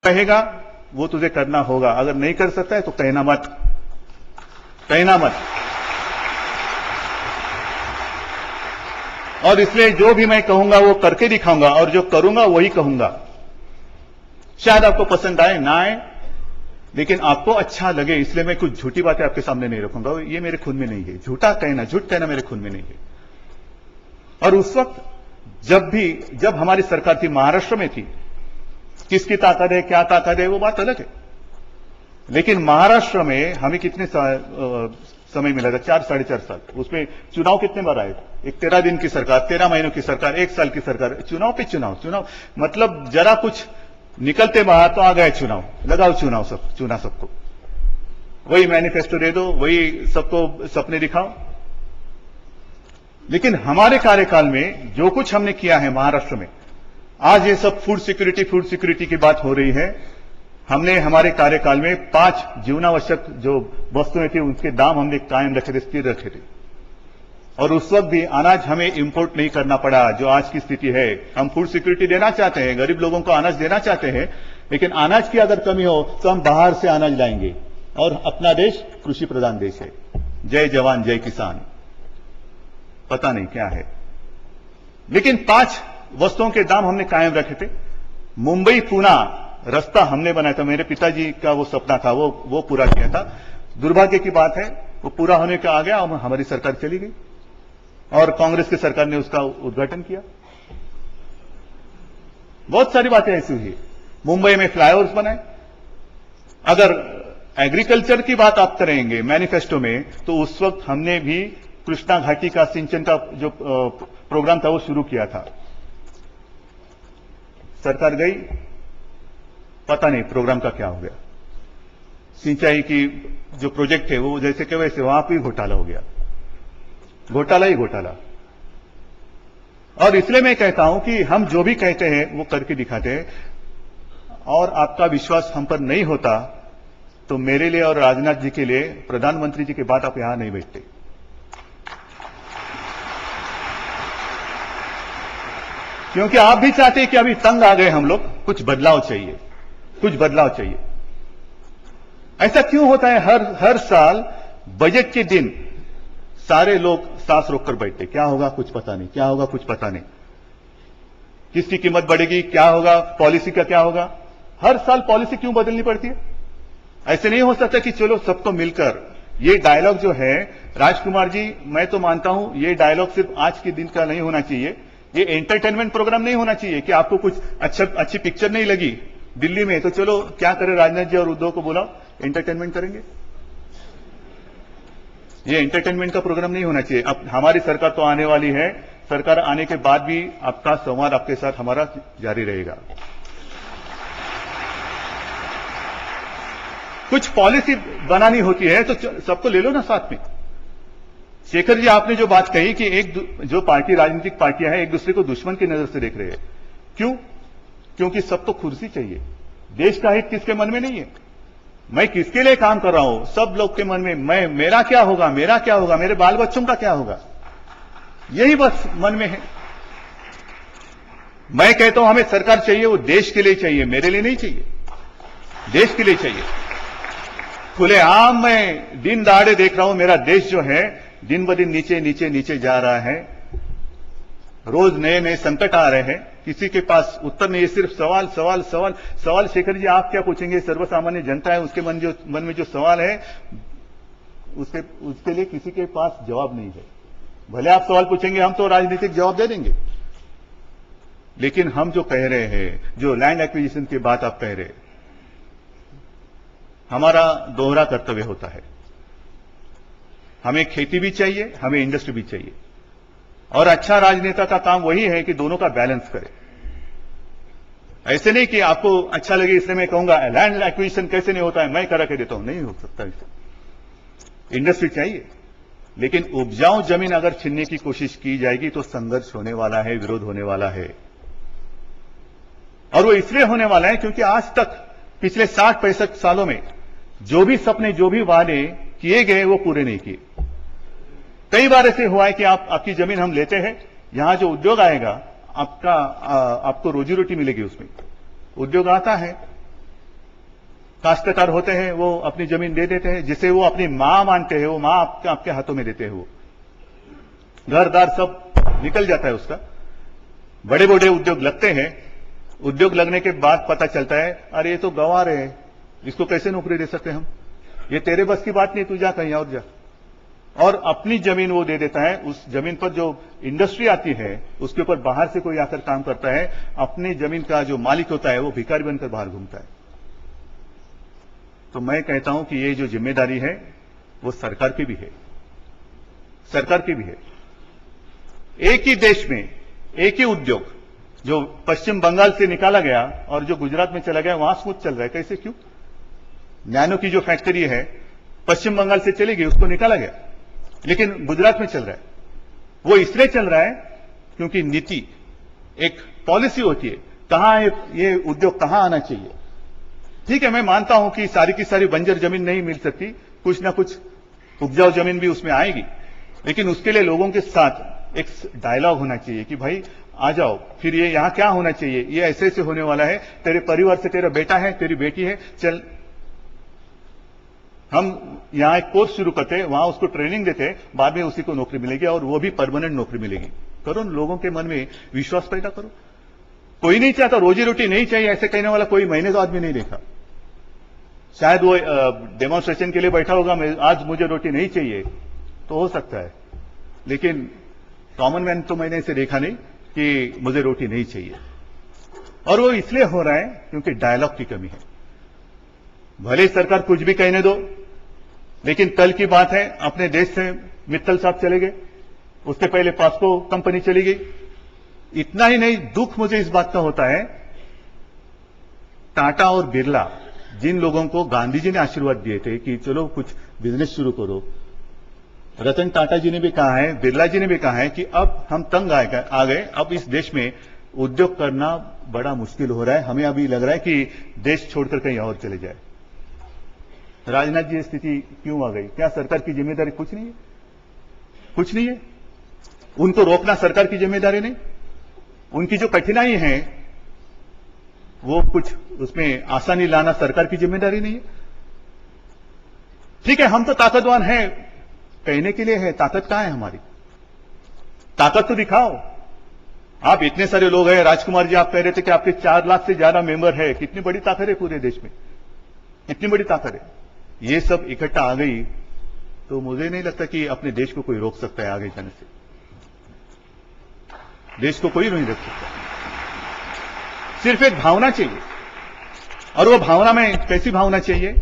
कहेगा वो तुझे करना होगा, अगर नहीं कर सकता है तो कहना मत, कहना मत। और इसलिए जो भी मैं कहूंगा वो करके दिखाऊंगा, और जो करूंगा वही कहूंगा। शायद आपको पसंद आए ना आए, लेकिन आपको अच्छा लगे, इसलिए मैं कुछ झूठी बातें आपके सामने नहीं रखूंगा। ये मेरे खून में नहीं है, झूठ कहना मेरे खून में नहीं है। और उस वक्त जब हमारी सरकार थी, महाराष्ट्र में थी, किसकी ताकत है, क्या ताकत है, वो बात अलग है। लेकिन महाराष्ट्र में हमें कितने समय मिला था? 4-4.5 साल। उसमें चुनाव कितने बार आए? एक 13 दिन की सरकार, 13 महीनों की सरकार, 1 साल की सरकार, चुनाव पे चुनाव, मतलब जरा कुछ निकलते बाहर तो आ गए चुनाव, लगाओ चुना सबको, वही मैनिफेस्टो दे दो, वही सबको सपने दिखाओ। लेकिन हमारे कार्यकाल में जो कुछ हमने किया है महाराष्ट्र में, आज ये सब फूड सिक्योरिटी की बात हो रही है। हमने हमारे कार्यकाल में 5 जीवनावश्यक जो वस्तुएं थी उनके दाम हमने कायम रखे थे, स्थिर रखे थे। और उस वक्त भी अनाज हमें इंपोर्ट नहीं करना पड़ा, जो आज की स्थिति है। हम फूड सिक्योरिटी देना चाहते हैं, गरीब लोगों को अनाज देना चाहते हैं, लेकिन अनाज की अगर कमी हो तो हम बाहर से अनाज लाएंगे। और अपना देश कृषि प्रधान देश है। जय जवान जय किसान, पता नहीं क्या है। लेकिन 5 वस्तुओं के दाम हमने कायम रखे थे। मुंबई पुणे रास्ता हमने बनाया था, मेरे पिताजी का वो सपना था, वो पूरा किया था। दुर्भाग्य की बात है वो पूरा होने का आ गया और हमारी सरकार चली गई और कांग्रेस की सरकार ने उसका उद्घाटन किया। बहुत सारी बातें ऐसी हुई। मुंबई में फ्लाईओवर्स बनाए। अगर एग्रीकल्चर की बात आप करेंगे मैनिफेस्टो में, तो उस वक्त हमने भी कृष्णा घाटी का सिंचन का जो प्रोग्राम था वो शुरू किया था। सरकार गई, पता नहीं प्रोग्राम का क्या हो गया। सिंचाई की जो प्रोजेक्ट है वो जैसे कि वैसे, वहां पर घोटाला हो गया, घोटाला ही घोटाला। और इसलिए मैं कहता हूं कि हम जो भी कहते हैं वो करके दिखाते हैं। और आपका विश्वास हम पर नहीं होता तो मेरे लिए और राजनाथ जी के लिए, प्रधानमंत्री जी के बाद आप यहां नहीं बैठते। क्योंकि आप भी चाहते हैं कि अभी तंग आ गए हम लोग, कुछ बदलाव चाहिए, कुछ बदलाव चाहिए। ऐसा क्यों होता है? हर साल बजट के दिन सारे लोग सांस रोककर बैठते, क्या होगा कुछ पता नहीं, क्या होगा कुछ पता नहीं, किसकी कीमत बढ़ेगी, क्या होगा, पॉलिसी का क्या होगा। हर साल पॉलिसी क्यों बदलनी पड़ती है? ऐसे नहीं हो सकता कि चलो सबको मिलकर। ये डायलॉग जो है राजकुमार जी, मैं तो मानता हूं ये डायलॉग सिर्फ आज के दिन का नहीं होना चाहिए। ये एंटरटेनमेंट प्रोग्राम नहीं होना चाहिए कि आपको कुछ अच्छी पिक्चर नहीं लगी दिल्ली में तो चलो क्या करें, राजनाथ जी और उद्धव को बुलाओ, एंटरटेनमेंट करेंगे। ये एंटरटेनमेंट का प्रोग्राम नहीं होना चाहिए। अब हमारी सरकार तो आने वाली है, सरकार आने के बाद भी आपका संवाद आपके साथ हमारा जारी रहेगा। कुछ पॉलिसी बनानी होती है तो सबको ले लो ना साथ में। शेखर जी, आपने जो बात कही कि जो राजनीतिक पार्टियां हैं एक दूसरे को दुश्मन की नजर से देख रहे हैं, क्यों? क्योंकि सबको कुर्सी चाहिए। देश का हित किसके मन में नहीं है? मैं किसके लिए काम कर रहा हूं? सब लोग के मन में मेरा क्या होगा, मेरा क्या होगा, मेरे बाल बच्चों का क्या होगा, यही बस मन में है। मैं कहता हूं हमें सरकार चाहिए, वो देश के लिए चाहिए, मेरे लिए नहीं चाहिए, देश के लिए चाहिए। खुलेआम मैं दिन दहाड़े देख रहा हूं मेरा देश जो है दिन ब दिन नीचे जा रहा है। रोज नए नए संकट आ रहे हैं, किसी के पास उत्तर नहीं है, सिर्फ सवाल। शेखर जी, आप क्या पूछेंगे? सर्वसामान्य जनता है, उसके मन में जो सवाल है उसके लिए किसी के पास जवाब नहीं है। भले आप सवाल पूछेंगे, हम तो राजनीतिक जवाब दे देंगे, लेकिन हम जो कह रहे हैं, जो लैंड एक्विजिशन की बात आप कह रहे हैं, हमारा दोहरा कर्तव्य होता है। हमें खेती भी चाहिए, हमें इंडस्ट्री भी चाहिए। और अच्छा राजनेता का काम वही है कि दोनों का बैलेंस करे। ऐसे नहीं कि आपको अच्छा लगे इसलिए मैं कहूंगा लैंड एक्विजिशन कैसे नहीं होता है, मैं करा के देता हूं, नहीं हो सकता इसे। इंडस्ट्री चाहिए, लेकिन उपजाऊ जमीन अगर छीनने की कोशिश की जाएगी तो संघर्ष होने वाला है, विरोध होने वाला है। और वो इसलिए होने वाला है क्योंकि आज तक पिछले 60-65 सालों में जो भी सपने, जो भी वादे किए गए वो पूरे नहीं किए। कई बार ऐसे हुआ है कि आपकी जमीन हम लेते हैं, यहां जो उद्योग आएगा आपको रोजी रोटी मिलेगी, उसमें उद्योग आता है, काश्तकार होते हैं वो अपनी जमीन दे देते हैं, जिसे वो अपनी मां मानते हैं, वो मां आपके हाथों में देते हैं, वो घरदार सब निकल जाता है उसका। बड़े बड़े उद्योग लगते हैं, उद्योग लगने के बाद पता चलता है अरे ये तो गंवार है, इसको कैसे नौकरी दे सकते हम, ये तेरे बस की बात नहीं, तू जा कहीं और जा। और अपनी जमीन वो दे देता है। उस जमीन पर जो इंडस्ट्री आती है उसके ऊपर बाहर से कोई आकर काम करता है, अपनी जमीन का जो मालिक होता है वो भिखारी बनकर बाहर घूमता है। तो मैं कहता हूं कि ये जो जिम्मेदारी है वो सरकार की भी है, सरकार की भी है। एक ही देश में एक ही उद्योग जो पश्चिम बंगाल से निकाला गया और जो गुजरात में चला गया वहां स्मूथ चल रहा है, कैसे, क्यों? नैनो की जो फैक्ट्री है पश्चिम बंगाल से चली गई, उसको निकाला गया, लेकिन गुजरात में चल रहा है। वो इसलिए चल रहा है क्योंकि नीति, एक पॉलिसी होती है, कहां ये उद्योग कहां आना चाहिए। ठीक है, मैं मानता हूं कि सारी की सारी बंजर जमीन नहीं मिल सकती, कुछ ना कुछ उपजाऊ जमीन भी उसमें आएगी, लेकिन उसके लिए लोगों के साथ एक डायलॉग होना चाहिए कि भाई आ जाओ, फिर ये यहां क्या होना चाहिए, ये ऐसे ऐसे होने वाला है, तेरे परिवार से तेरा बेटा है, तेरी बेटी है, चल हम यहां एक कोर्स शुरू करते हैं, वहां उसको ट्रेनिंग देते हैं, बाद में उसी को नौकरी मिलेगी और वो भी परमानेंट नौकरी मिलेगी। करो, लोगों के मन में विश्वास पैदा करो। कोई नहीं चाहता, रोजी रोटी नहीं चाहिए ऐसे कहने वाला कोई मैंने तो आदमी नहीं देखा। शायद वो डेमोन्स्ट्रेशन के लिए बैठा होगा, मैं आज मुझे रोटी नहीं चाहिए, तो हो सकता है, लेकिन कॉमन मैन तो मैंने इसे देखा नहीं कि मुझे रोटी नहीं चाहिए। और वो इसलिए हो रहा है क्योंकि डायलॉग की कमी है। भले सरकार कुछ भी कहने दो, लेकिन कल की बात है, अपने देश से मित्तल साहब चले गए, उससे पहले पास्को कंपनी चली गई। इतना ही नहीं, दुख मुझे इस बात का होता है, टाटा और बिरला, जिन लोगों को गांधी जी ने आशीर्वाद दिए थे कि चलो कुछ बिजनेस शुरू करो, रतन टाटा जी ने भी कहा है, बिरला जी ने भी कहा है कि अब हम तंग आ गए, अब इस देश में उद्योग करना बड़ा मुश्किल हो रहा है, हमें अभी लग रहा है कि देश छोड़कर कहीं और चले जाए। राजनाथ जी स्थिति क्यों आ गई? क्या सरकार की जिम्मेदारी कुछ नहीं है? कुछ नहीं है। उनको रोकना सरकार की जिम्मेदारी नहीं, उनकी जो कठिनाई है वो कुछ उसमें आसानी लाना सरकार की जिम्मेदारी नहीं है। ठीक है, हम तो ताकतवान हैं कहने के लिए है, ताकत कहां है हमारी? ताकत तो दिखाओ। आप इतने सारे लोग हैं, राजकुमार जी आप कह रहे थे कि आपके 4 लाख से ज्यादा मेंबर है, कितनी बड़ी ताकत है पूरे देश में, इतनी बड़ी ताकत है। ये सब इकट्ठा आ गई तो मुझे नहीं लगता कि अपने देश को कोई रोक सकता है आगे जाने से। देश को कोई नहीं रोक सकता, सिर्फ एक भावना चाहिए। और वो भावना में कैसी भावना चाहिए?